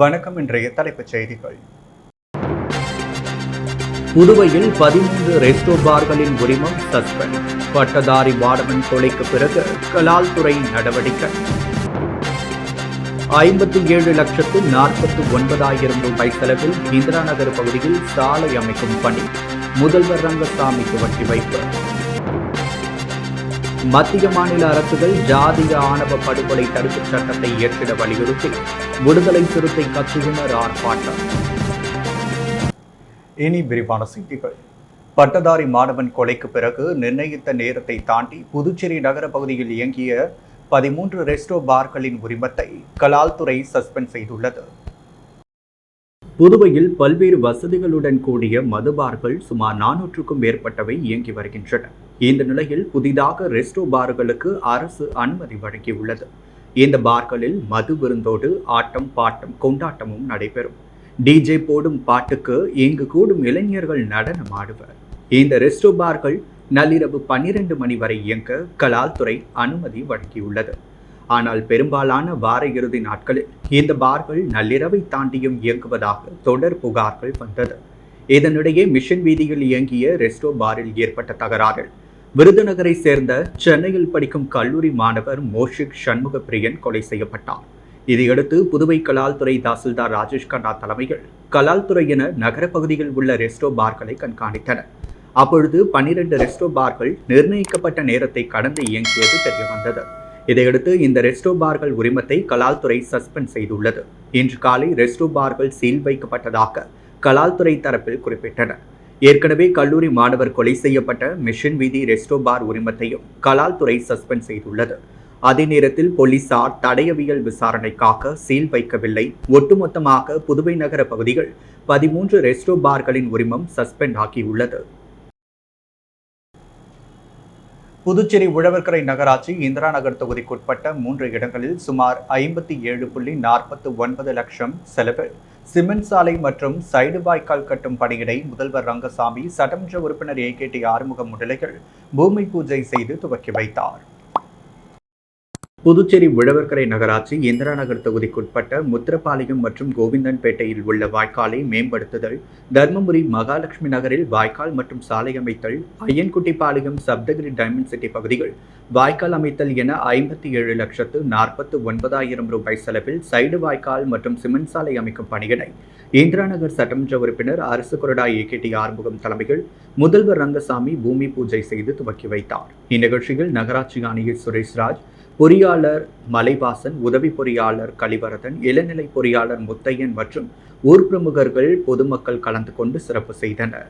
வணக்கம். இன்றைய தலைப்புச் செய்திகள். புதுவையில் 13 ரெஸ்டோ பார்களின் உரிமம் சஸ்பெண்ட். பட்டதாரி மாணவன் கொலைக்கு பிறகு கலால்துறை நடவடிக்கை. 57,49,000 ரூபாய் செலவில் இந்திரா நகர் பகுதியில் சாலை அமைக்கும் பணி முதல்வர் ரங்கசாமி துவக்கி வைப்பு. மத்திய மாநில அரசுகள் ஜாதிய ஆணவ படுகொலை தடுப்புச் சட்டத்தை இயற்றிட வலியுறுத்தி விடுதலை சிறுத்தை கட்சியினர் ஆர்ப்பாட்டம். இனி விரிவான செய்திகள். பட்டதாரி மாணவன் கொலைக்கு பிறகு நிர்ணயித்த நேரத்தை தாண்டி புதுச்சேரி நகர பகுதியில் இயங்கிய 13 ரெஸ்டோ பார்களின் உரிமத்தை கலால்துறை சஸ்பெண்ட் செய்துள்ளது. புதுவையில் பல்வேறு வசதிகளுடன் கூடிய மதுபார்கள் சுமார் 400க்கும் மேற்பட்டவை இயங்கி வருகின்றன. இந்த நிலையில் புதிதாக ரெஸ்டோ பார்களுக்கு அரசு அனுமதி வழங்கியுள்ளது. இந்த பார்களில் மது விருந்தோடு ஆட்டம் பாட்டம் கொண்டாட்டமும் நடைபெறும். டிஜே போடும் பாட்டுக்கு இங்கு கூடும் இளைஞர்கள் நடனம் ஆடுவர். இந்த ரெஸ்டோ பார்கள் நள்ளிரவு 12 மணி வரை இயங்க கலால்துறை அனுமதி வழங்கியுள்ளது. ஆனால் பெரும்பாலான வார இறுதி நாட்களில் இந்த பார்கள் நள்ளிரவை தாண்டியும் இயங்குவதாக தொடர் புகார்கள் வந்தது. இதனிடையே மிஷன் வீதியில் இயங்கிய ரெஸ்டோ பாரில் ஏற்பட்ட தகராறில் விருதுநகரை சேர்ந்த சென்னையில் படிக்கும் கல்லூரி மாணவர் மோஷிக் சண்முக பிரியன் கொலை செய்யப்பட்டார். இதையடுத்து புதுவை கலால்துறை தாசில்தார் ராஜேஷ் கண்ணா தலைமையில் கலால்துறையினர் நகர பகுதியில் உள்ள ரெஸ்டோ பார்களை கண்காணித்தனர். அப்பொழுது 12 ரெஸ்டோ பார்கள் நிர்ணயிக்கப்பட்ட நேரத்தை கடந்து இயங்கியது தெரியவந்தது. இதையடுத்து இந்த ரெஸ்டோ பார்கள் உரிமத்தை கலால்துறை சஸ்பெண்ட் செய்துள்ளது. இன்று காலை ரெஸ்டோ பார்கள் சீல் வைக்கப்பட்டதாக கலால்துறை தரப்பில் குறிப்பிட்டனர். ஏற்கனவே கல்லூரி மாணவர் கொலை செய்யப்பட்ட மிஷன் வீதி ரெஸ்டோ பார் உரிமத்தையும் கலால்துறை சஸ்பெண்ட் செய்துள்ளது. அதே நேரத்தில் போலீசார் தடயவியல் விசாரணைக்காக சீல் வைக்கவில்லை. ஒட்டுமொத்தமாக புதுவை நகர பகுதிகள் 13 ரெஸ்டோ பார்களின் உரிமம் சஸ்பெண்ட் ஆகியுள்ளது. புதுச்சேரி உழவர்கரை நகராட்சி இந்திரா நகர் தொகுதிக்குட்பட்ட 3 இடங்களில் சுமார் 57.49 லட்சம் செலவில் சிமெண்ட் சாலை மற்றும் சைடு வாய்க்கால் கட்டும் பணியினை முதல்வர் ரங்கசாமி சட்டமன்ற உறுப்பினர் AKT ஆறுமுகம் முன்னிலையில் பூமி பூஜை செய்து துவக்கி வைத்தார். புதுச்சேரி உழவர்கரை நகராட்சி இந்திரா நகர் தொகுதிக்குட்பட்ட முத்திரப்பாளையம் மற்றும் கோவிந்தன்பேட்டையில் உள்ள வாய்க்காலை மேம்படுத்துதல், தர்மபுரி மகாலட்சுமி நகரில் வாய்க்கால் மற்றும் சாலை அமைத்தல், ஐயன்குட்டிப்பாளையம் சப்தகிரி டைமண்ட் சிட்டி பகுதிகள் வாய்க்கால் அமைத்தல் என 57,49,000 ரூபாய் செலவில் சைடு வாய்க்கால் மற்றும் சிமெண்ட் சாலை அமைக்கும் பணியினை இந்திரா நகர் சட்டமன்ற உறுப்பினர் அரசு கொறடா AKT ஆறுமுகம் தலைமையில் முதல்வர் ரங்கசாமி பூமி பூஜை செய்து துவக்கி வைத்தார். இந்நிகழ்ச்சியில் நகராட்சி ஆணையர் சுரேஷ்ராஜ், பொறியாளர் மலைவாசன், உதவி பொறியாளர் கலிவரதன், இளநிலை பொறியாளர் முத்தையன் மற்றும் ஊர் பிரமுகர்கள் பொதுமக்கள் கலந்து கொண்டு சிறப்பு செய்தனர்.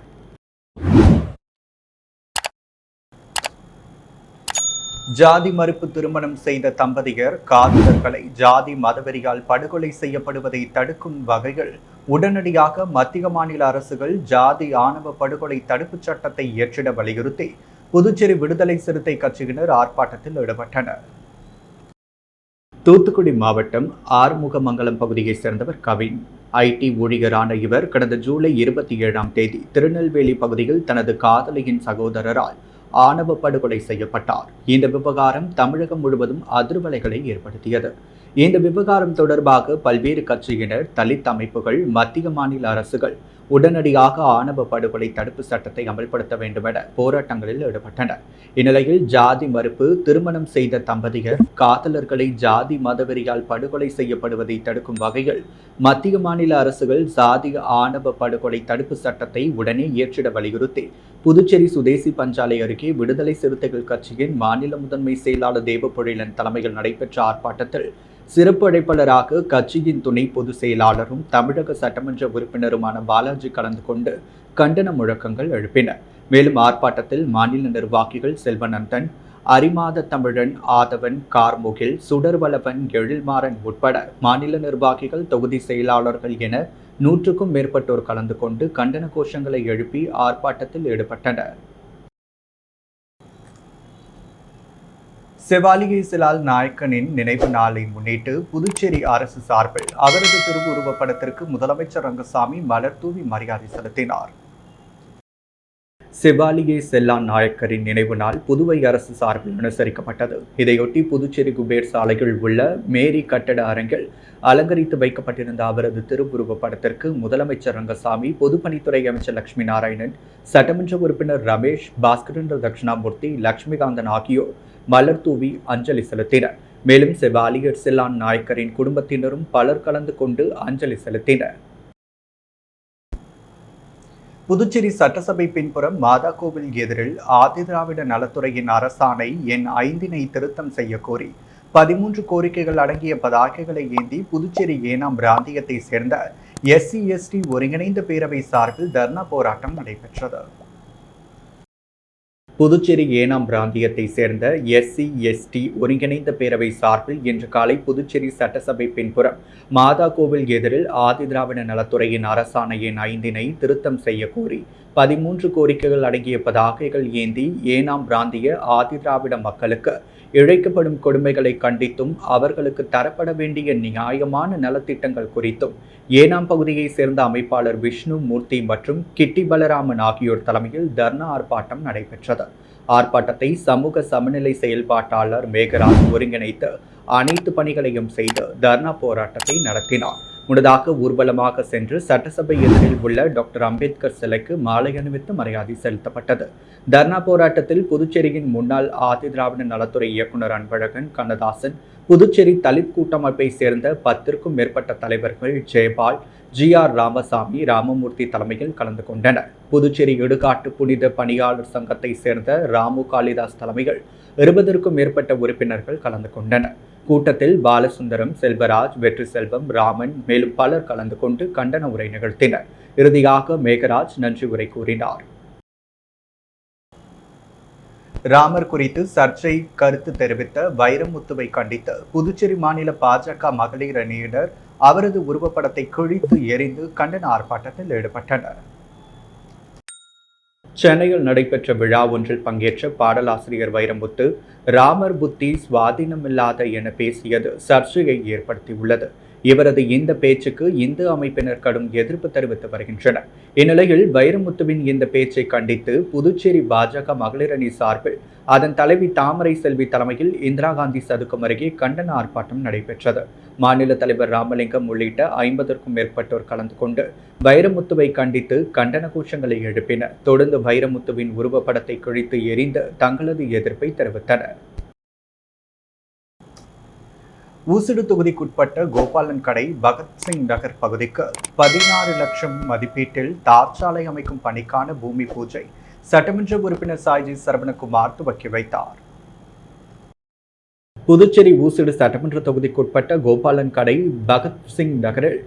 ஜாதி மறுப்பு திருமணம் செய்த தம்பதியர் காதலர்களை ஜாதி மதவெறியால் படுகொலை செய்யப்படுவதை தடுக்கும் வகையில் உடனடியாக மத்திய மாநில அரசுகள் ஜாதி ஆணவ படுகொலை தடுப்புச் சட்டத்தை இயற்றிட வலியுறுத்தி புதுச்சேரி விடுதலை சிறுத்தை கட்சியினர் ஆர்ப்பாட்டத்தில் ஈடுபட்டனர். தூத்துக்குடி மாவட்டம் ஆறுமுகமங்கலம் பகுதியைச் சேர்ந்தவர் கவின். IT ஊழியரான இவர் கடந்த ஜூலை 27ஆம் தேதி திருநெல்வேலி பகுதியில் தனது காதலியின் சகோதரரால் ஆணவ படுகொலை செய்யப்பட்டார். இந்த விவகாரம் தமிழகம் முழுவதும் அதிர்வலைகளை ஏற்படுத்தியது. இந்த விவகாரம் தொடர்பாக பல்வேறு கட்சியினர், தலித் அமைப்புகள், மத்திய மாநில அரசுகள் உடனடியாக ஆணவ படுகொலை தடுப்பு சட்டத்தை அமல்படுத்த வேண்டும் என போராட்டங்களில் ஈடுபட்டனர். இந்நிலையில் ஜாதி மறுப்பு திருமணம் செய்த தம்பதியர் காதலர்களை ஜாதி மதவெறியால் படுகொலை செய்யப்படுவதை தடுக்கும் வகையில் மத்திய மாநில அரசுகள் ஜாதி ஆணவ படுகொலை தடுப்பு சட்டத்தை உடனே இயற்றிட வலியுறுத்தி புதுச்சேரி சுதேசி பஞ்சாலை அருகே விடுதலை சிறுத்தைகள் கட்சியின் மாநில முதன்மை செயலாளர் தேவபொழிலன் தலைமையில் நடைபெற்ற ஆர்ப்பாட்டத்தில் சிறப்பு அழைப்பாளராக கட்சியின் துணை பொதுச் செயலாளரும் தமிழக சட்டமன்ற உறுப்பினருமான பாலாஜி கலந்து கொண்டு கண்டன முழக்கங்கள் எழுப்பினர். மேலும் ஆர்ப்பாட்டத்தில் மாநில நிர்வாகிகள் செல்வநந்தன், அரிமாத தமிழன், ஆதவன், கார்முகில், சுடர்வளவன், எழில்மாறன் உட்பட மாநில நிர்வாகிகள், தொகுதி செயலாளர்கள் என 100க்கும் மேற்பட்டோர் கலந்து கொண்டு கண்டன கோஷங்களை எழுப்பி ஆர்ப்பாட்டத்தில் ஈடுபட்டனர். செவாலியை சிலால் நாயக்கனின் நினைவு நாளை முன்னிட்டு புதுச்சேரி அரசு சார்பில் அவரது திருவுருவப் படத்திற்கு முதலமைச்சர் ரங்கசாமி மலர் தூவி மரியாதை செலுத்தினார். செவாலியே செல்லான் நாயக்கரின் நினைவு நாள் புதுவை அரசு சார்பில் அனுசரிக்கப்பட்டது. இதையொட்டி புதுச்சேரி குபேர் சாலையில் உள்ள மேரி கட்டட அரங்கில் அலங்கரித்து வைக்கப்பட்டிருந்த அவரது திருவுருவப் படத்திற்கு முதலமைச்சர் ரங்கசாமி, பொதுப்பணித்துறை அமைச்சர் லட்சுமி நாராயணன், சட்டமன்ற உறுப்பினர் ரமேஷ், பாஸ்கரேந்திர தட்சிணாமூர்த்தி, லட்சுமிகாந்தன் ஆகியோர் மலர் தூவி அஞ்சலி செலுத்தினர். மேலும் செவாலியர் செல்லான் நாயக்கரின் குடும்பத்தினரும் பலர் கலந்து கொண்டு அஞ்சலி செலுத்தினர். புதுச்சேரி சட்டசபை பின்புறம் மாதா கோவில் எதிரில் ஆதிதிராவிட நலத்துறையின் அரசாணை எண் 5 திருத்தம் செய்ய கோரி 13 கோரிக்கைகள் அடங்கிய பதாகைகளை ஏந்தி புதுச்சேரி ஏனாம் பிராந்தியத்தை சேர்ந்த SC/ST ஒருங்கிணைந்த பேரவை சார்பில் தர்ணா போராட்டம் நடைபெற்றது. புதுச்சேரி ஏனாம் பிராந்தியத்தை சேர்ந்த SC/ST ஒருங்கிணைந்த பேரவை சார்பில் இன்று காலை புதுச்சேரி சட்டசபை பின்புறம் மாதா கோவில் எதிரில் ஆதிதிராவிட நலத்துறையின் அரசாணை எண் 5 திருத்தம் செய்ய கோரி 13 கோரிக்கைகள் அடங்கிய பதாகைகள் ஏந்தி ஏனாம் பிராந்திய ஆதிதிராவிட மக்களுக்கு இழைக்கப்படும் கொடுமைகளை கண்டித்தும் அவர்களுக்கு தரப்பட வேண்டிய நியாயமான நலத்திட்டங்கள் குறித்தும் ஏனாம் பகுதியை சேர்ந்த அமைப்பாளர் விஷ்ணு மூர்த்தி மற்றும் கிட்டி பலராமன் ஆகியோர் தலைமையில் தர்ணா ஆர்ப்பாட்டம் நடைபெற்றது. ஆர்ப்பாட்டத்தை சமூக சமநிலை செயல்பாட்டாளர் மேகராஜ் ஒருங்கிணைத்து அனைத்து பணிகளையும் செய்து தர்ணா போராட்டத்தை நடத்தினார். முன்னதாக ஊர்வலமாக சென்று சட்டசபை எதிரில் உள்ள டாக்டர் அம்பேத்கர் சிலைக்கு மாலை அணிவித்து மரியாதை செலுத்தப்பட்டது. தர்ணா போராட்டத்தில் புதுச்சேரியின் முன்னாள் ஆதிதிராவிட நலத்துறை இயக்குநர் அன்பழகன், கண்ணதாசன், புதுச்சேரி தலித் கூட்டமைப்பை சேர்ந்த 10க்கும் மேற்பட்ட தலைவர்கள், ஜெயபால், GR ராமசாமி, ராமமூர்த்தி தலைமையில் கலந்து கொண்டனர். புதுச்சேரி இடுகாட்டு புனித பணியாளர் சங்கத்தை சேர்ந்த ராமு காளிதாஸ் தலைமையில் 20க்கும் மேற்பட்ட உறுப்பினர்கள் கலந்து கொண்டனர். கூட்டத்தில் பாலசுந்தரம், செல்வராஜ், வெற்றி செல்வம், ராமன் மேலும் பலர் கலந்து கொண்டு கண்டன உரை நிகழ்த்தினர். இறுதியாக மேகராஜ் நன்றி உரை கூறினார். ராமர் குறித்து சர்ச்சை கருத்து தெரிவித்த வைரமுத்துவை கண்டித்து புதுச்சேரி மாநில பாஜக மகளிர் அணியினர் அவரது உருவப்படத்தை கிழித்து எறிந்து கண்டன ஆர்ப்பாட்டத்தில் ஈடுபட்டனர். சென்னையில் நடைபெற்ற விழா ஒன்றில் பங்கேற்ற பாடலாசிரியர் வைரமுத்து, ராமர் புத்தி சுவாதீனமில்லாத என பேசியது சர்ச்சையை ஏற்படுத்தியுள்ளது. இவரது இந்த பேச்சுக்கு இந்து அமைப்பினர் கடும் எதிர்ப்பு தெரிவித்து வருகின்றனர். இந்நிலையில் வைரமுத்துவின் இந்த பேச்சை கண்டித்து புதுச்சேரி பாஜக மகளிர் அணி சார்பில் அதன் தலைவி தாமரை செல்வி தலைமையில் இந்திரா காந்தி சதுக்கம் அருகே கண்டன ஆர்ப்பாட்டம் நடைபெற்றது. மாநில தலைவர் ராமலிங்கம் உள்ளிட்ட 50க்கும் மேற்பட்டோர் கலந்து கொண்டு வைரமுத்துவை கண்டித்து கண்டன கோஷங்களை எழுப்பினர். தொடர்ந்து வைரமுத்துவின் உருவப்படத்தை கிழித்து எறிந்து தங்களது எதிர்ப்பை தெரிவித்தனர். ஊசுடு தொகுதிக்குட்பட்ட கோபாலன் கடை பகத்சிங் நகர் பகுதிக்கு 16 லட்சம் மதிப்பீட்டில் தார்ச்சாலை அமைக்கும் பணிக்கான பூமி பூஜை சட்டமன்ற உறுப்பினர் சாய்ஜி சரவணகுமார் துவக்கி வைத்தார். புதுச்சேரி ஊசுடு சட்டமன்ற தொகுதிக்குட்பட்ட கோபாலன் கடை பகத்சிங் நகரில்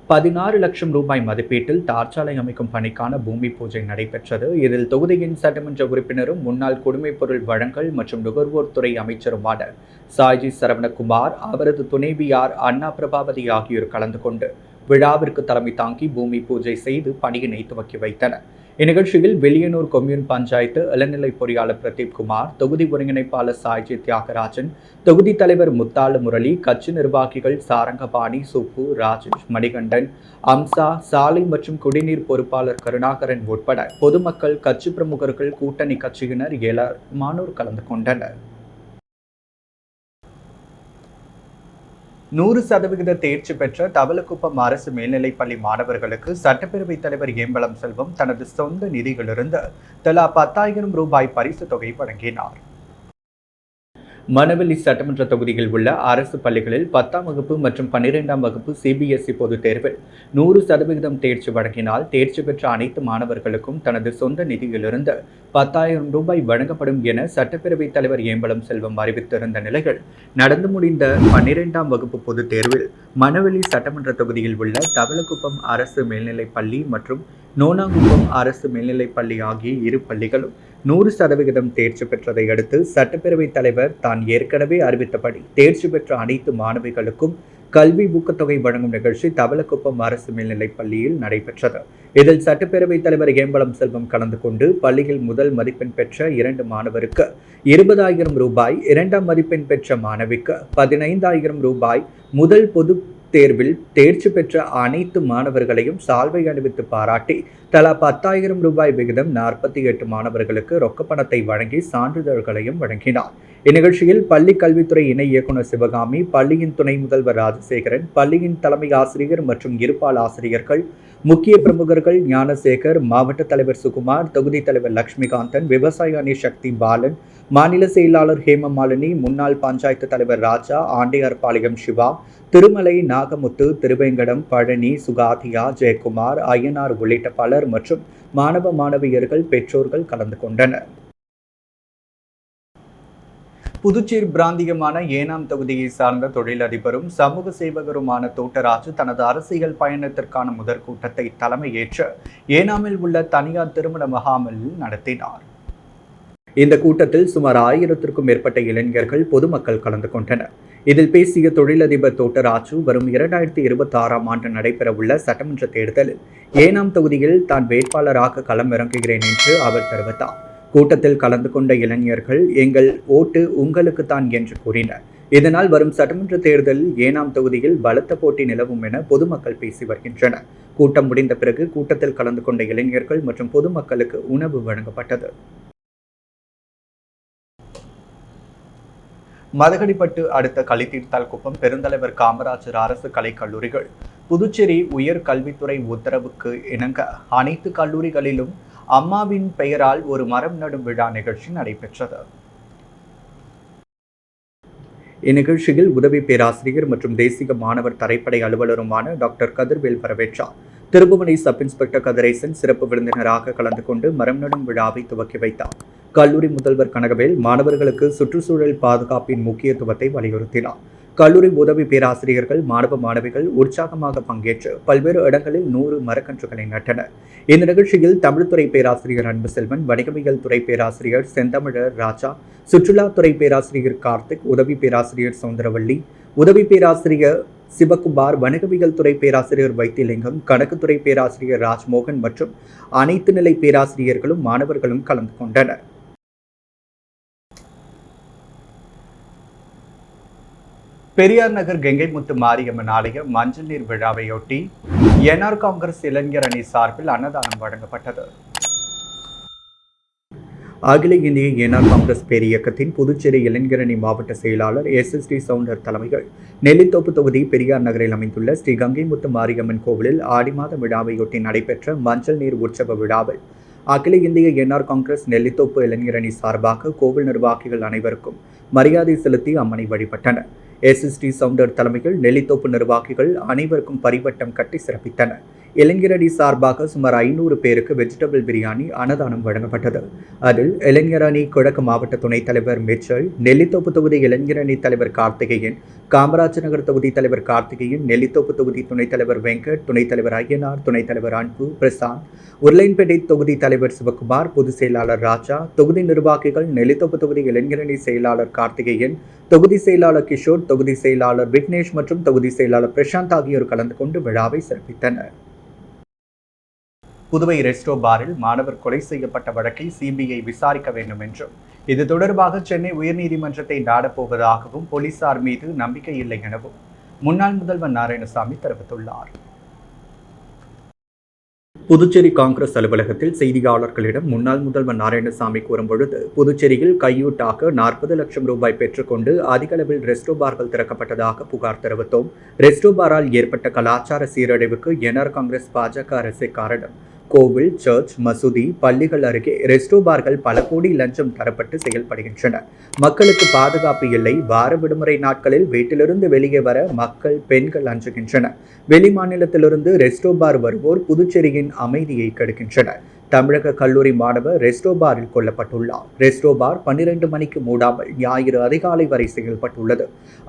16 லட்சம் ரூபாய் மதிப்பீட்டில் தார்ச்சாலை அமைக்கும் பணிக்கான பூமி பூஜை நடைபெற்றது. இதில் தொகுதியின் சட்டமன்ற உறுப்பினரும் முன்னாள் குடிமைப் பொருள் வழங்கல் மற்றும் நுகர்வோர் துறை அமைச்சருமான சாய்ஜி சரவணகுமார், அவரது துணைவியார் அண்ணா பிரபாவதி ஆகியோர் கலந்து கொண்டு விழாவிற்கு தலைமை தாங்கி பூமி பூஜை செய்து பணியினை துவக்கி வைத்தனர். இந்நிகழ்ச்சியில் வெளியனூர் கொம்யூன் பஞ்சாயத்து இளநிலை பொறியாளர் பிரதீப் குமார், தொகுதி ஒருங்கிணைப்பாளர் சாய்ஜி தியாகராஜன், தொகுதி தலைவர் முத்தாலு முரளி, கட்சி நிர்வாகிகள் சாரங்கபாணி, சுப்பு, ராஜேஷ், மணிகண்டன், அம்சா, சாலை மற்றும் குடிநீர் பொறுப்பாளர் கருணாகரன் உட்பட பொதுமக்கள், கட்சி பிரமுகர்கள், கூட்டணி கட்சியினர் ஏராளமானோர் கலந்து கொண்டனர். 100% தேர்ச்சி பெற்ற தவளக்குப்பம் அரசு மேல்நிலைப்பள்ளி மாணவர்களுக்கு சட்டப்பேரவைத் தலைவர் ஏம்பலம் செல்வம் தனது சொந்த நிதியிலிருந்து தலா 10,000 ரூபாய் பரிசு தொகை வழங்கினார். மணவெளி சட்டமன்ற தொகுதியில் உள்ள அரசு பள்ளிகளில் 10ஆம் வகுப்பு மற்றும் 12ஆம் வகுப்பு CBSE பொதுத் தேர்வில் 100% தேர்ச்சி வழங்கினால் தேர்ச்சி பெற்ற அனைத்து மாணவர்களுக்கும் தனது சொந்த நிதியிலிருந்து 10,000 ரூபாய் வழங்கப்படும் என சட்டப்பேரவைத் தலைவர் ஏம்பலம் செல்வம் அறிவித்திருந்த நிலையில், நடந்து முடிந்த 12ஆம் வகுப்பு பொதுத் தேர்வில் மணவெளி சட்டமன்ற தொகுதியில் உள்ள தவளக்குப்பம் அரசு மேல்நிலைப்பள்ளி மற்றும் நோனாங்குப்பம் அரசு மேல்நிலைப்பள்ளி ஆகிய இரு பள்ளிகளும் 100% தேர்ச்சி பெற்றதை அடுத்து சட்டப்பேரவைத் தலைவர் தான் ஏற்கனவே அறிவித்தபடி தேர்ச்சி பெற்ற அனைத்து மாணவிகளுக்கும் கல்வி ஊக்கத்தொகை வழங்கும் நிகழ்ச்சி தவளக்குப்பம் அரசு மேல்நிலைப் பள்ளியில் நடைபெற்றது. இதில் சட்டப்பேரவைத் தலைவர் ஏம்பலம் செல்வம் கலந்து கொண்டு பள்ளியில் முதல் மதிப்பெண் பெற்ற 2 மாணவருக்கு 20,000 ரூபாய், 2ஆம் மதிப்பெண் பெற்ற மாணவிக்கு 15,000 ரூபாய், முதல் பொது தேர்வில் தேர்ச்சி பெற்ற அனைத்து மாணவர்களையும் சால்வை அணிவித்து பாராட்டி தலா 10,000 ரூபாய் விகிதம் 48 மாணவர்களுக்கு ரொக்கப்பணத்தை வழங்கி சான்றிதழ்களையும் வழங்கினார். இந்நிகழ்ச்சியில் பள்ளி கல்வித்துறை இணை இயக்குநர் சிவகாமி, பள்ளியின் துணை முதல்வர் ராஜசேகரன், பள்ளியின் தலைமை ஆசிரியர் மற்றும் இருபால் ஆசிரியர்கள், முக்கிய பிரமுகர்கள் ஞானசேகர், மாவட்ட தலைவர் சுகுமார், தொகுதி தலைவர் லட்சுமிகாந்தன், விவசாய அணி சக்தி பாலன், மாநில செயலாளர் ஹேமமாலினி, முன்னாள் பஞ்சாயத்து தலைவர் ராஜா, ஆண்டையார்பாளையம் சிவா, திருமலை நாகமுத்து, திருவேங்கடம், பழனி, சுகாதியா, ஜெயக்குமார், ஐயனார் உள்ளிட்ட பலர் மற்றும் மாணவ மாணவியர்கள், பெற்றோர்கள் கலந்து கொண்டனர். புதுச்சேரி பிராந்தியமான ஏனாம் தொகுதியை சார்ந்த தொழிலதிபரும் சமூக சேவகருமான தோட்டராஜு தனது அரசியல் பயணத்திற்கான முதற் கூட்டத்தை தலைமையேற்று ஏனாமில் உள்ள தனியார் திருமண முகாமில் நடத்தினார். இந்த கூட்டத்தில் சுமார் 1000க்கும் மேற்பட்ட இளைஞர்கள், பொதுமக்கள் கலந்து கொண்டனர். இதில் பேசிய தொழிலதிபர் தோட்டராஜு, வரும் 2026ஆம் ஆண்டு நடைபெறவுள்ள சட்டமன்ற தேர்தலில் ஏனாம் தொகுதியில் தான் வேட்பாளராக களம் இறங்குகிறேன் என்று அவர் தெரிவித்தார். கூட்டத்தில் கலந்து கொண்ட இளைஞர்கள், எங்கள் ஓட்டு உங்களுக்குத்தான் என்று கூறினர். இதனால் வரும் சட்டமன்ற தேர்தலில் ஏனாம் தொகுதியில் பலத்த போட்டி நிலவும் என பொதுமக்கள் பேசி வருகின்றனர். கூட்டம் முடிந்த பிறகு கூட்டத்தில் கலந்து கொண்ட இளைஞர்கள் மற்றும் பொதுமக்களுக்கு உணவு வழங்கப்பட்டது. மதகடிப்பட்டு அடுத்த களித்தீர்த்தால்குப்பம் பெருந்தலைவர் காமராஜர் அரசு கலைக்கல்லூரிகள் புதுச்சேரி உயர் கல்வித்துறை உத்தரவுக்கு இணங்க அனைத்து கல்லூரிகளிலும் அம்மாவின் பெயரால் ஒரு மரம் நடும் விழா நிகழ்ச்சி நடைபெற்றது. இந்நிகழ்ச்சியில் உதவி பேராசிரியர் மற்றும் தேசிய மாணவர் தரைப்படை அலுவலருமான டாக்டர் கதிர்வேல் வரவேற்றார். திருப்புவனை சப் இன்ஸ்பெக்டர் கதிரேசன் சிறப்பு விருந்தினராக கலந்து கொண்டு மரம் நடும் விழாவை துவக்கி வைத்தார். கல்லூரி முதல்வர் கனகவேல் மாணவர்களுக்கு சுற்றுச்சூழல் பாதுகாப்பின் முக்கியத்துவத்தை வலியுறுத்தினார். கல்லூரி உதவி பேராசிரியர்கள், மாணவ மாணவிகள் உற்சாகமாக பங்கேற்று பல்வேறு இடங்களில் 100 மரக்கன்றுகளை நட்டனர். இந்த நிகழ்ச்சியில் தமிழ்துறை பேராசிரியர் அன்புசெல்வன், வணிகவியல் துறை பேராசிரியர் செந்தமிழர் ராஜா, சுற்றுலாத்துறை பேராசிரியர் கார்த்திக், உதவி பேராசிரியர் சௌந்தரவள்ளி, உதவி பேராசிரியர் சிவகுமார், வணிகவியல் துறை பேராசிரியர் வைத்தியலிங்கம், கணக்குத்துறை பேராசிரியர் ராஜ்மோகன் மற்றும் அனைத்து நிலை பேராசிரியர்களும் மாணவர்களும் கலந்து கொண்டனர். பெரியார் நகர் கெங்கைமுத்து மாரியம்மன் ஆலய மஞ்சள் நீர் விழாவையொட்டி என்ஆர் காங்கிரஸ் இளைஞர் அணி சார்பில் அன்னதானம் வழங்கப்பட்டது. அகில இந்திய என்ஆர் காங்கிரஸ் பேரியக்கத்தின் புதுச்சேரி இளைஞரணி மாவட்ட செயலாளர் SSD சவுண்டர் தலைமையில் நெல்லித்தோப்பு தொகுதி பெரியார் நகரில் அமைந்துள்ள ஸ்ரீ கங்கைமுத்து மாரியம்மன் கோவிலில் ஆடி மாத விழாவையொட்டி நடைபெற்ற மஞ்சள் நீர் உற்சவ விழாவில் அகில இந்திய என்ஆர் காங்கிரஸ் நெல்லித்தோப்பு இளைஞரணி சார்பாக கோவில் நிர்வாகிகள் அனைவருக்கும் மரியாதை செலுத்தி அம்மனை வழிபட்டனர். SSD சவுண்டர் தலைமையில் நெல்லித்தோப்பு நிர்வாகிகள் அனைவருக்கும் பரிவட்டம் கட்டி சிறப்பித்தனர். இளைஞரணி சார்பாக சுமார் 500 பேருக்கு வெஜிடபிள் பிரியாணி அன்னதானம் வழங்கப்பட்டது. அதில் இளைஞரணி கிழக்கு மாவட்ட துணைத் தலைவர் மிச்சல், நெல்லித்தோப்பு தொகுதி இளைஞரணி தலைவர் கார்த்திகேயன், காமராஜ் நகர் தொகுதி தலைவர் கார்த்திகேயன், நெல்லித்தோப்பு தொகுதி துணைத் தலைவர் வெங்கட், துணைத் தலைவர் ஐயனார், துணைத் தலைவர் அன்பு பிரசாந்த், உருளைன்பேட்டை தொகுதி தலைவர் சிவகுமார், பொதுச் செயலாளர் ராஜா, தொகுதி நிர்வாகிகள், நெல்லித்தோப்பு தொகுதி இளைஞரணி செயலாளர் கார்த்திகேயன், தொகுதி செயலாளர் கிஷோர், தொகுதி செயலாளர் விக்னேஷ் மற்றும் தொகுதி செயலாளர் பிரசாந்த் ஆகியோர் கலந்து கொண்டு விழாவை சிறப்பித்தனர். புதுவை ரெஸ்டோ பாரில் மாணவர் கொலை செய்யப்பட்ட வழக்கை CBI விசாரிக்க வேண்டும் என்றும், இது தொடர்பாக சென்னை உயர்நீதிமன்றத்தை நாடப்போவதாகவும் போலீசார் மீது நம்பிக்கை இல்லை எனவும் முன்னாள் முதல்வர் நாராயணசாமி தெரிவித்துள்ளார். புதுச்சேரி காங்கிரஸ் அலுவலகத்தில் செய்தியாளர்களிடம் முன்னாள் முதல்வர் நாராயணசாமி கூறும்பொழுது, புதுச்சேரியில் கையூட்டாக 40 லட்சம் ரூபாய் பெற்றுக்கொண்டு அதிக அளவில் ரெஸ்டோ பார்கள் திறக்கப்பட்டதாக புகார் தெரிவித்தோம். ரெஸ்டோ பாரால் ஏற்பட்ட கலாச்சார சீரழிவுக்கு என்ஆர் காங்கிரஸ் பாஜக அரசே காரணம். கோவில், சர்ச், மசூதி, பள்ளிகள் அருகே ரெஸ்டோ பார்கள் பல கோடி லஞ்சம் தரப்பட்டு செயல்படுகின்றன. மக்களுக்கு பாதுகாப்பு இல்லை. வார விடுமுறை நாட்களில் வீட்டிலிருந்து வெளியே வர மக்கள், பெண்கள் அஞ்சுகின்றனர். வெளி மாநிலத்திலிருந்து ரெஸ்டோ பார் வருவோர் புதுச்சேரியின் அமைதியை கெடுக்கின்றனர். தமிழக கல்லூரி மாணவர் ரெஸ்டோ பாரில் கொல்லப்பட்டுள்ளார். ரெஸ்டோ பார் 12 மணிக்கு மூடாமல் ஞாயிறு அதிகாலை வரை செயல்பட்டுள்ளது.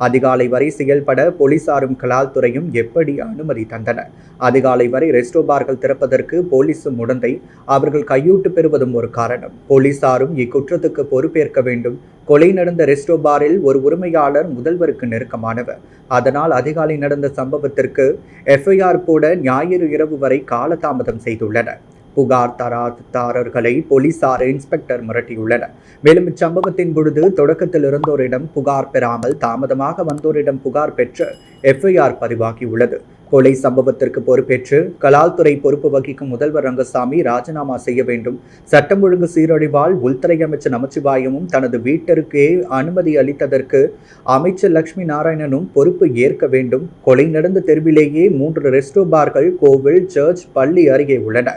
அதிகாலை வரை செயல்பட போலீசாரும் கலால்துறையும் எப்படி அனுமதி தந்தனர்? அதிகாலை வரை ரெஸ்டோ பார்கள் திறப்பதற்கு போலீசும் உடந்தை, அவர்கள் கையூட்டு பெறுவதும் ஒரு காரணம். போலீசாரும் இக்குற்றத்துக்கு பொறுப்பேற்க வேண்டும். கொலை நடந்த ரெஸ்டோ பாரில் ஒரு உரிமையாளர் முதல்வருக்கு நெருக்கமானவர். அதனால் அதிகாலை நடந்த சம்பவத்திற்கு FIR போட ஞாயிறு இரவு வரை காலதாமதம் செய்துள்ளனர். புகார் தராதாரர்களை போலீசார் இன்ஸ்பெக்டர் மிரட்டியுள்ளனர். மேலும் இச்சம்பவத்தின் பொழுது தொடக்கத்தில் இருந்தோரிடம் புகார் பெறாமல் தாமதமாக வந்தோரிடம் புகார் பெற்று எஃப்ஐஆர் பதிவாகியுள்ளது. கொலை சம்பவத்திற்கு பொறுப்பேற்று கலால்துறை பொறுப்பு வகிக்கும் முதல்வர் ரங்கசாமி ராஜினாமா செய்ய வேண்டும். சட்டம் ஒழுங்கு சீரழிவால் உள்துறை அமைச்சர் நமச்சிவாயமும் தனது வீட்டிற்கே அனுமதி அளித்ததற்கு அமைச்சர் லட்சுமி நாராயணனும் பொறுப்பு ஏற்க வேண்டும். கொலை நடந்த தெருவிலேயே 3 ரெஸ்டோ பார்கள், கோவில், சர்ச், பள்ளி அருகே உள்ளன.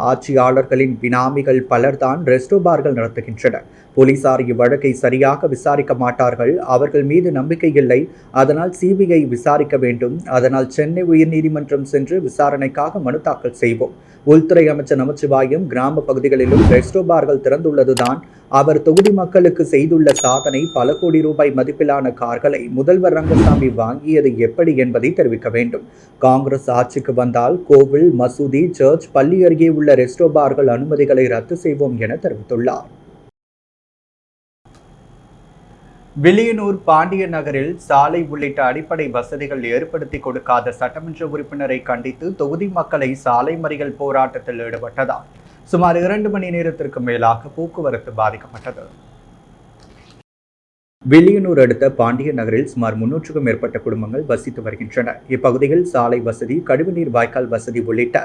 ஆட்சியாளர்களின் பினாமிகள் பலர்தான் ரெஸ்டோ பார்கள் நடத்துகின்றனர். போலீசார் இவ்வழக்கை சரியாக விசாரிக்க மாட்டார்கள். அவர்கள் மீது நம்பிக்கை இல்லை. அதனால் சிபிஐ விசாரிக்க வேண்டும். அதனால் சென்னை உயர்நீதிமன்றம் சென்று விசாரணைக்காக மனு தாக்கல் செய்வோம். உள்துறை அமைச்சர் நமச்சிவாயம் கிராம பகுதிகளிலும் ரெஸ்டோ பார்கள் திறந்துள்ளதுதான் அவர் தொகுதி மக்களுக்கு செய்துள்ள சாதனை. பல கோடி ரூபாய் மதிப்பிலான கார்களை முதல்வர் ரங்கசாமி வாங்கியது எப்படி என்பதை தெரிவிக்க வேண்டும். காங்கிரஸ் ஆட்சிக்கு வந்தால் கோவில், மசூதி, சர்ச், பள்ளி அருகே உள்ள ரெஸ்டோ பார்கள் அனுமதிகளை ரத்து செய்வோம் என தெரிவித்துள்ளார். வில்லியனூர் பாண்டிய நகரில் சாலை உள்ளிட்ட அடிப்படை வசதிகள் ஏற்படுத்தி கொடுக்காத சட்டமன்ற உறுப்பினரை கண்டித்து தொகுதி மக்களை சாலை மறியல் போராட்டத்தில் ஈடுபட்டதால் சுமார் 2 மணி நேரத்திற்கு மேலாக போக்குவரத்து பாதிக்கப்பட்டது. வில்லியனூர் அடுத்த பாண்டிய நகரில் சுமார் 300க்கும் மேற்பட்ட குடும்பங்கள் வசித்து வருகின்றன. இப்பகுதியில் சாலை வசதி, கழிவுநீர் வாய்க்கால் வசதி உள்ளிட்ட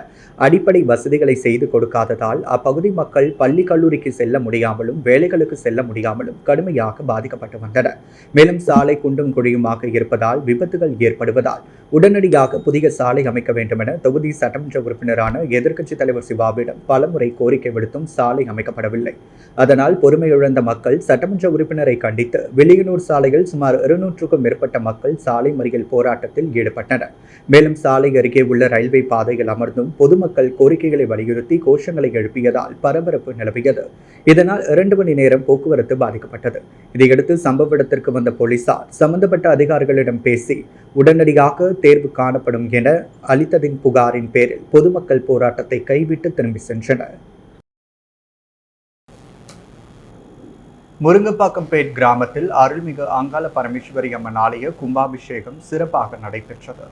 அடிப்படை வசதிகளை செய்து கொடுக்காததால் அப்பகுதி மக்கள் பள்ளி, கல்லூரிக்கு செல்ல முடியாமலும் வேலைகளுக்கு செல்ல முடியாமலும் கடுமையாக பாதிக்கப்பட்டு வந்தனர். மேலும் சாலை குண்டும் குழியுமாக இருப்பதால் விபத்துகள் ஏற்படுவதால் உடனடியாக புதிய சாலை அமைக்க வேண்டும் என தொகுதி சட்டமன்ற உறுப்பினரான எதிர்க்கட்சித் தலைவர் சிவாவிடம் பலமுறை கோரிக்கை விடுத்தும் சாலை அமைக்கப்படவில்லை. அதனால் பொறுமையிழந்த மக்கள் சட்டமன்ற உறுப்பினரை கண்டித்து வில்லியனூர் சாலையில் சுமார் 200க்கும் மேற்பட்ட மக்கள் சாலை மறியல் போராட்டத்தில் ஈடுபட்டனர். மேலும் சாலை அருகே உள்ள ரயில்வே பாதையில் அமர்ந்தும் பொதுமக்கள் கோரிக்கைகளை வலியுறுத்தி கோஷங்களை எழுப்பியதால் பரபரப்பு நிலவியது. இதனால் 2 மணி நேரம் போக்குவரத்து பாதிக்கப்பட்டது. இதையடுத்து சம்பவ இடத்திற்கு வந்த போலீசார் சம்பந்தப்பட்ட அதிகாரிகளிடம் பேசி உடனடியாக தேர்வு காணப்படும் என அளித்ததின் புகாரின் பேரில் பொதுமக்கள் போராட்டத்தை கைவிட்டு திரும்பி சென்றனர். முருங்கப்பாக்கம்பேட் கிராமத்தில் அருள்மிகு அங்காள பரமேஸ்வரி அம்மன் ஆலய கும்பாபிஷேகம் சிறப்பாக நடைபெற்றது.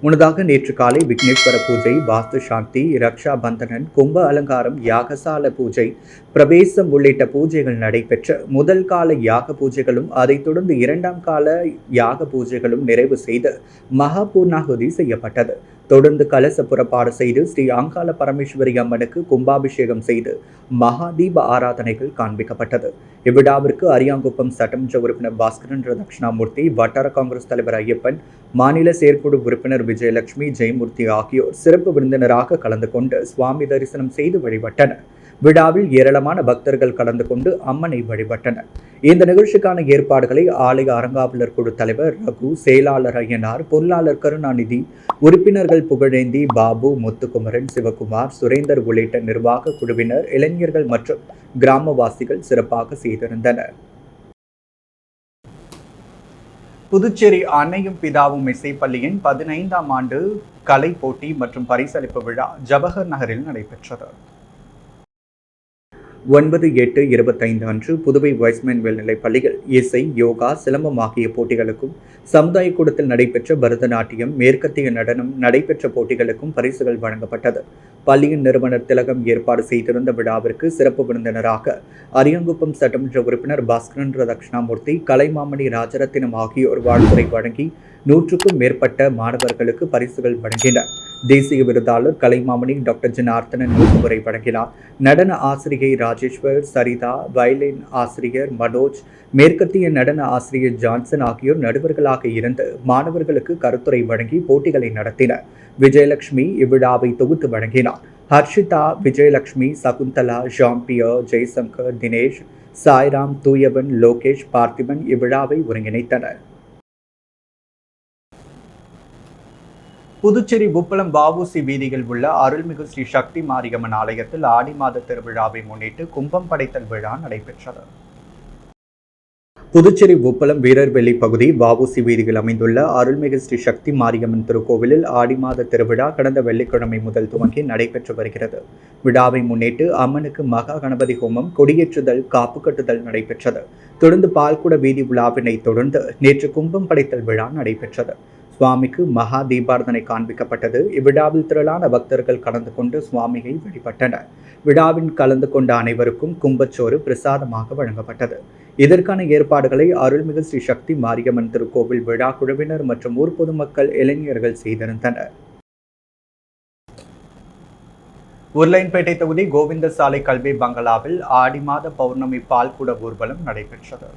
முன்னதாக நேற்று காலை விக்னேஸ்வர பூஜை, வாஸ்து சாந்தி, ரக்ஷா பந்தனன், கும்ப அலங்காரம், யாகசால பூஜை, பிரவேசம் உள்ளிட்ட பூஜைகள் நடைபெற்ற முதல் கால யாக பூஜைகளும் அதைத் தொடர்ந்து 2ஆம் கால யாக பூஜைகளும் நிறைவு செய்து மகா பூர்ணாகுதி செய்யப்பட்டது. தொடர்ந்து கலச புறப்பாடு செய்து ஸ்ரீ அங்காள பரமேஸ்வரி அம்மனுக்கு கும்பாபிஷேகம் செய்து மகா தீப ஆராதனைகள் காண்பிக்கப்பட்டது. இவ்விழாவிற்கு அரியாங்குப்பம் சட்டமன்ற உறுப்பினர் பாஸ்கரன் தட்சிணாமூர்த்தி, வட்டார காங்கிரஸ் தலைவர் ஐயப்பன், மாநில செயற்குழு உறுப்பினர் விஜயலட்சுமி, ஜெயமூர்த்தி ஆகியோர் சிறப்பு விருந்தினராக கலந்து கொண்டு சுவாமி தரிசனம் செய்து வழிபட்டனர். விழாவில் ஏராளமான பக்தர்கள் கலந்து கொண்டு அம்மனை வழிபட்டனர். இந்த நிகழ்ச்சிக்கான ஏற்பாடுகளை ஆலய அறங்காவலர் குழு தலைவர் ரகு, செயலாளர் ஐயனார், பொருளாளர் கருணாநிதி, உறுப்பினர்கள் புகழேந்தி, பாபு, முத்துக்குமரன், சிவகுமார், சுரேந்தர் உள்ளிட்ட நிர்வாக குழுவினர், இளைஞர்கள் மற்றும் கிராமவாசிகள் சிறப்பாக செய்திருந்தனர். புதுச்சேரி அன்னையும் பிதாவும் இசைப்பள்ளியின் 15ஆம் ஆண்டு கலை போட்டி மற்றும் பரிசளிப்பு விழா ஜவஹர் நகரில் நடைபெற்றது. 9/8/25 அன்று புதுவை வைஸ்மேன் மேல்நிலைப் பள்ளியில் இசை, யோகா, சிலம்பம் ஆகிய போட்டிகளுக்கும், சமுதாய கூடத்தில் நடைபெற்ற பரதநாட்டியம், மேற்கத்திய நடனம் நடைபெற்ற போட்டிகளுக்கும் பரிசுகள் வழங்கப்பட்டது. பள்ளியின் நிறுவனர் திலகம் ஏற்பாடு செய்திருந்த விழாவிற்கு சிறப்பு விருந்தினராக அரியாங்குப்பம் சட்டமன்ற உறுப்பினர் பாஸ்கரன் தட்சிணாமூர்த்தி, கலைமாமணி ராஜரத்தினம் ஆகியோர் வாழ்த்துரை வழங்கி 100க்கும் மேற்பட்ட மாணவர்களுக்கு பரிசுகள் வழங்கினர். தேசிய விருதாளர் கலைமாமணி டாக்டர் ஜனார்த்தனன் நூற்றுமுறை வழங்கினார். நடன ஆசிரியை ராஜேஸ்வர், சரிதா, வயலின் ஆசிரியர் மனோஜ், மேற்கத்திய நடன ஆசிரியர் ஜான்சன் ஆகியோர் நடுவர்களாக இருந்து மாணவர்களுக்கு கருத்துரை வழங்கி போட்டிகளை நடத்தினர். விஜயலட்சுமி இவ்விழாவை தொகுத்து வழங்கினார். ஹர்ஷிதா, விஜயலட்சுமி, சகுந்தலா, ஜாம்பியர், ஜெய்சங்கர், தினேஷ், சாய்ராம், தூயவன், லோகேஷ், பார்த்திபன் இவ்விழாவை ஒருங்கிணைத்தனர். புதுச்சேரி உப்பளம் வ.உ.சி. வீதியில் உள்ள அருள்மிகு ஸ்ரீ சக்தி மாரியம்மன் ஆலயத்தில் ஆடி மாத திருவிழாவை முன்னிட்டு கும்பம் படைத்தல் விழா நடைபெற்றது. புதுச்சேரி உப்பளம் வீரர்வெளி பகுதி வ.உ.சி. வீதியில் அமைந்துள்ள அருள்மிகு ஸ்ரீ சக்தி மாரியம்மன் திருக்கோவிலில் ஆடி மாத திருவிழா கடந்த வெள்ளிக்கிழமை முதல் துவங்கி நடைபெற்று வருகிறது. விழாவை முன்னிட்டு அம்மனுக்கு மகா கணபதி ஹோமம், கொடியேற்றுதல், காப்பு கட்டுதல் நடைபெற்றது. தொடர்ந்து பால்குட வீதி விழாவினை தொடர்ந்து நேற்று கும்பம் படைத்தல் விழா நடைபெற்றது. சுவாமிக்கு மகா தீபாரதனை காண்பிக்கப்பட்டது. இவ்விழாவில் திரளான பக்தர்கள் கலந்து கொண்டு சுவாமியை வழிபட்டனர். விழாவில் கலந்து கொண்ட அனைவருக்கும் கும்பச்சோறு பிரசாதமாக வழங்கப்பட்டது. இதற்கான ஏற்பாடுகளை அருள்மிகு ஸ்ரீ சக்தி மாரியம்மன் திருக்கோவில் விழா குழுவினர் மற்றும் ஊர் பொதுமக்கள் இளைஞர்கள் செய்திருந்தனர். உருளையன்பேட்டை தொகுதி கோவிந்த சாலை கல்வி பங்களாவில் ஆடி மாத பௌர்ணமி பால்குட ஊர்வலம் நடைபெற்றது.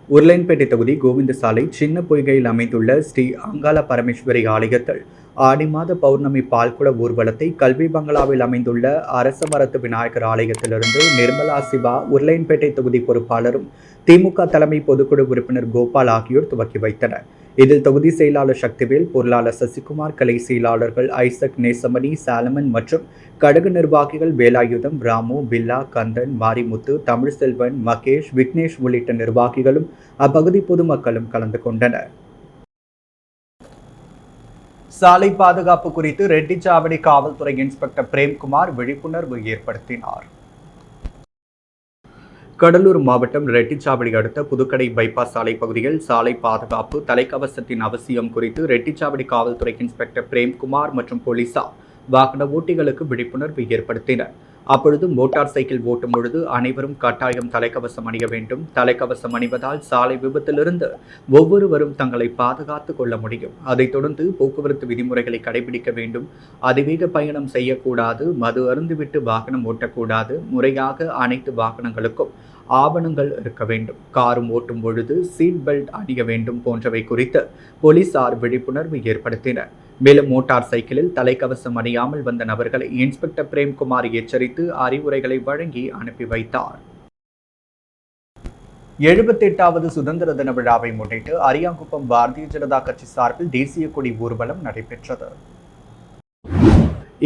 உருளையன்பேட்டை தொகுதி கோவிந்த சாலை சின்ன பொய்கையில் அமைந்துள்ள ஸ்ரீ அங்காள பரமேஸ்வரி ஆலயத்தில் ஆடி மாத பௌர்ணமி பால்குட ஊர்வலத்தை கல்வி பங்களாவில் அமைந்துள்ள அரச மரத்து விநாயகர் ஆலயத்திலிருந்து நிர்மலா சிவா, உருளையன்பேட்டை தொகுதி பொறுப்பாளரும் திமுக தலைமை பொதுக்குழு உறுப்பினர் கோபால் ஆகியோர் துவக்கி வைத்தனர். இதில் தொகுதி செயலாளர் சக்திவேல், பொருளாளர் சசிகுமார், கலை செயலாளர்கள் ஐசக், நேசமணி, சாலமன் மற்றும் கழக நிர்வாகிகள் வேலாயுதம், ராமு, பில்லா, கந்தன், மாரிமுத்து, தமிழ்செல்வன், மகேஷ், விக்னேஷ் உள்ளிட்ட நிர்வாகிகளும் அப்பகுதி பொதுமக்களும் கலந்து கொண்டனர். சாலை பாதுகாப்பு குறித்து ரெட்டிச்சாவடி காவல்துறை இன்ஸ்பெக்டர் பிரேம்குமார் விழிப்புணர்வு ஏற்படுத்தினார். கடலூர் மாவட்டம் ரெட்டிச்சாவடி அடுத்த புதுக்கடை பைபாஸ் சாலை பகுதியில் சாலை பாதுகாப்பு, தலைக்கவசத்தின் அவசியம் குறித்து ரெட்டிச்சாவடி காவல்துறை இன்ஸ்பெக்டர் பிரேம்குமார் மற்றும் போலீசார் வாகன ஓட்டிகளுக்கு விழிப்புணர்வு ஏற்படுத்தினர். அப்பொழுது மோட்டார் சைக்கிள் ஓட்டும் பொழுது அனைவரும் கட்டாயம் தலைக்கவசம் அணிய வேண்டும். தலைக்கவசம் அணிவதால் சாலை விபத்திலிருந்து ஒவ்வொருவரும் தங்களை பாதுகாத்துக் கொள்ள முடியும். அதைத் தொடர்ந்து போக்குவரத்து விதிமுறைகளை கடைபிடிக்க வேண்டும். அதிவேக பயணம் செய்யக்கூடாது. மது அருந்துவிட்டு வாகனம் ஓட்டக்கூடாது. முறையாக அனைத்து வாகனங்களுக்கும் ஆவணங்கள் இருக்க வேண்டும். காரும் ஓட்டும் பொழுது சீட் பெல்ட் அணிய வேண்டும் போன்றவை குறித்து போலீசார் விழிப்புணர்வு ஏற்படுத்தினர். மேலும் மோட்டார் சைக்கிளில் தலைக்கவசம் அணியாமல் வந்த நபர்களை இன்ஸ்பெக்டர் பிரேம்குமார் எச்சரித்து அறிவுரைகளை வழங்கி அனுப்பி வைத்தார். 78வது சுதந்திர தின விழாவை முன்னிட்டு அரியாங்குப்பம் பாரதிய ஜனதா கட்சி சார்பில் தேசிய கொடி ஊர்வலம் நடைபெற்றது.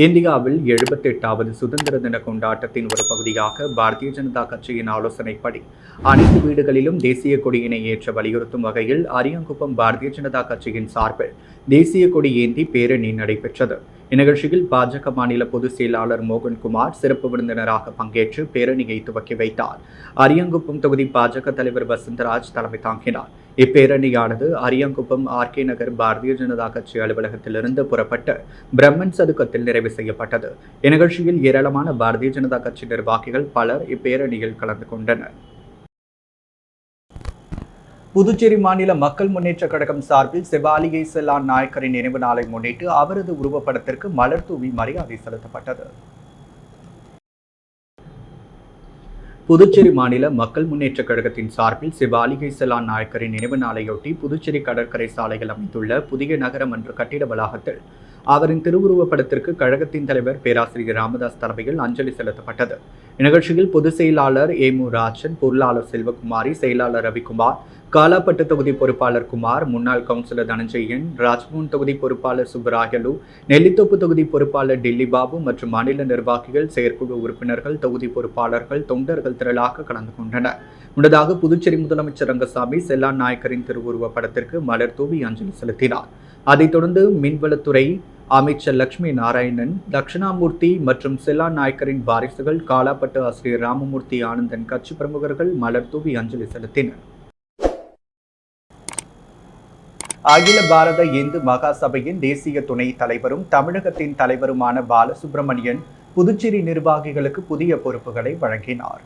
இந்தியாவில் 78வது சுதந்திர தின கொண்டாட்டத்தின் ஒரு பகுதியாக பாரதிய ஜனதா கட்சியின் ஆலோசனைப்படி அனைத்து வீடுகளிலும் தேசிய கொடியினை ஏற்ற வலியுறுத்தும் வகையில் அரியாங்குப்பம் பாரதிய ஜனதா கட்சியின் சார்பில் தேசிய கொடி ஏந்தி பேரணி நடைபெற்றது. இந்நிகழ்ச்சியில் பாஜக மாநில பொதுச் செயலாளர் மோகன்குமார் சிறப்பு விருந்தினராக பங்கேற்று பேரணியை துவக்கி வைத்தார். அரியாங்குப்பம் தொகுதி பாஜக தலைவர் வசந்தராஜ் தலைமை தாங்கினார். இப்பேரணியானது அரியாங்குப்பம் ஆர்கே நகர் பாரதிய ஜனதா கட்சி அலுவலகத்திலிருந்து புறப்பட்டு பிரம்மன் சதுக்கத்தில் நிறைவு செய்யப்பட்டது. இந்நிகழ்ச்சியில் ஏராளமான பாரதிய ஜனதா கட்சி நிர்வாகிகள் பலர் இப்பேரணியில் கலந்து கொண்டனர். புதுச்சேரி மாநில மக்கள் முன்னேற்ற கழகம் சார்பில் செவாலியை செல்லான் நாயக்கரின் நினைவு நாளை முன்னிட்டு அவரது உருவப்படத்திற்கு மலர் தூவி மரியாதை செலுத்தப்பட்டது. புதுச்சேரி மாநில மக்கள் முன்னேற்ற கழகத்தின் சார்பில் செவாலிகை செல்லான் நாயக்கரின் நினைவு நாளையொட்டி புதுச்சேரி கடற்கரை சாலையில் அமைந்துள்ள புதிய நகரமன்ற கட்டிட வளாகத்தில் அவரின் திருவுருவப்படத்திற்கு கழகத்தின் தலைவர் பேராசிரியர் ராமதாஸ் தலைமையில் அஞ்சலி செலுத்தப்பட்டது. இந்நிகழ்ச்சியில் பொதுச் செயலாளர் ஏமு ராஜன், பொருளாளர் செல்வகுமாரி, செயலாளர் ரவிக்குமார், காலாப்பட்டு தொகுதி பொறுப்பாளர் குமார், முன்னாள் கவுன்சிலர் தனஞ்சயன், ராஜ்மோகன் தொகுதி பொறுப்பாளர் சுப்பராயலு, நெல்லித்தோப்பு தொகுதி பொறுப்பாளர் டில்லி பாபு மற்றும் மாநில நிர்வாகிகள், செயற்குழு உறுப்பினர்கள், தொகுதி பொறுப்பாளர்கள், தொண்டர்கள் திரளாக கலந்து கொண்டனர். முன்னதாக புதுச்சேரி முதலமைச்சர் ரங்கசாமி செல்லான் நாயக்கரின் திருவுருவ படத்திற்கு மலர் தூவி அஞ்சலி செலுத்தினார். அதைத் தொடர்ந்து மீன்வளத்துறை அமைச்சர் லட்சுமி நாராயணன், தட்சிணாமூர்த்தி மற்றும் செல்லான் நாயக்கரின் வாரிசுகள், காலாப்பட்டு ஆசிரியர் ராமமூர்த்தி ஆனந்தன் கட்சி பிரமுகர்கள் மலர் தூவி அஞ்சலி செலுத்தினர். அகில பாரத இந்து மகாசபையின் தேசிய துணைத் தலைவரும் தமிழகத்தின் தலைவருமான பாலசுப்ரமணியன் புதுச்சேரி நிர்வாகிகளுக்கு புதிய பொறுப்புகளை வழங்கினார்.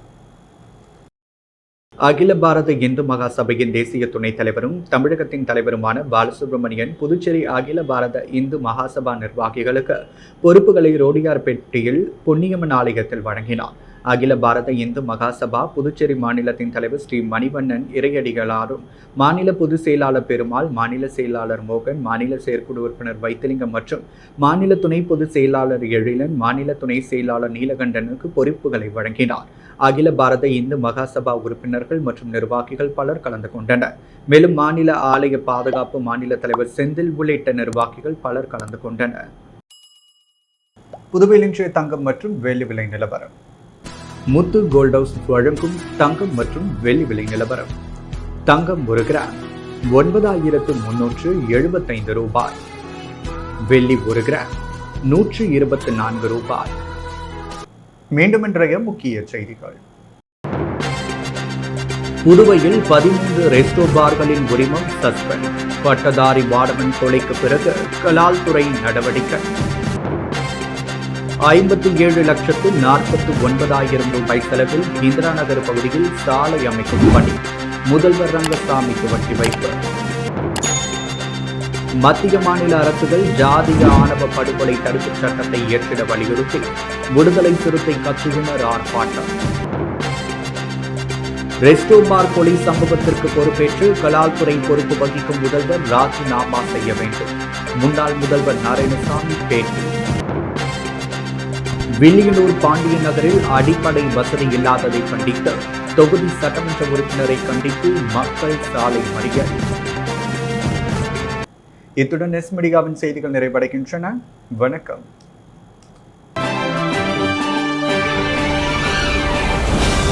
அகில பாரத இந்து மகாசபையின் தேசிய துணைத் தலைவரும் தமிழகத்தின் தலைவருமான பாலசுப்ரமணியன் புதுச்சேரி அகில பாரத இந்து மகாசபா நிர்வாகிகளுக்கு பொறுப்புகளை ரோடியார்பேட்டையில் பொன்னியம்மன் ஆலயத்தில் வழங்கினார். அகில பாரத இந்து மகாசபா புதுச்சேரி மாநிலத்தின் தலைவர் ஸ்ரீ மணிவண்ணன் இறையடிகளாரும், மாநில பொதுச் செயலாளர் பெருமாள், மாநில செயலாளர் மோகன், மாநில செயற்குழு உறுப்பினர் வைத்திலிங்கம் மற்றும் மாநில துணை பொதுச் செயலாளர் எழிலன், மாநில துணை செயலாளர் நீலகண்டனுக்கு பொறுப்புகளை வழங்கினார். அகில பாரத இந்து மகாசபா உறுப்பினர்கள் மற்றும் நிர்வாகிகள் பலர் கலந்து கொண்டனர். மேலும் மாநில ஆலய பாதுகாப்பு மாநில தலைவர் செந்தில் உள்ளிட்ட நிர்வாகிகள் பலர் கலந்து கொண்டனர். புதுவையில் இன்றைய தங்கம் மற்றும் வெள்ளி விலை நிலவரம். முத்து கோல்ட் ஹவுஸ் வழங்கும் தங்கம் மற்றும் வெள்ளி விலை நிலவரம். தங்கம் 1 கிராம் 9375 ரூபாய். வெள்ளி 1 கிராம் 124 ரூபாய். மீண்டும் இன்றைய முக்கிய செய்திகள். புதுவையில் 13 ரெஸ்டோ பார்களின் உரிமம் சஸ்பெண்ட். பட்டதாரி வாடமன் கொலைக்கு பிறகு கலால்துறை நடவடிக்கை. 57,49,000 ரூபாய் செலவில் இந்திரா நகர் பகுதியில் சாலை அமைக்கும் பணி. முதல்வர் ரங்கசாமி துவக்கி வைப்பு. மத்திய மாநில அரசுகள் ஜாதிய ஆணவ படுகொலை தடுப்புச் சட்டத்தை இயற்றிட வலியுறுத்தி விடுதலை சிறுத்தை கட்சியினர் ஆர்ப்பாட்டம். ரெஸ்டோ பார் கொலை சம்பவத்திற்கு பொறுப்பேற்று கலால்துறை பொறுப்பு வகிக்கும் முதல்வர் ராஜினாமா செய்ய வேண்டும். முன்னாள் முதல்வர் நாராயணசாமி பேட்டி. வில்லியனூர் பாண்டியன் நகரில் அடிப்படை வசதி இல்லாததை கண்டித்து தொகுதி சட்டமன்ற உறுப்பினரை கண்டித்து மக்கள் சாலை மறியல். இத்துடன் எஸ் மீடியாவின் செய்திகள் நிறைவடைகின்றன. வணக்கம்.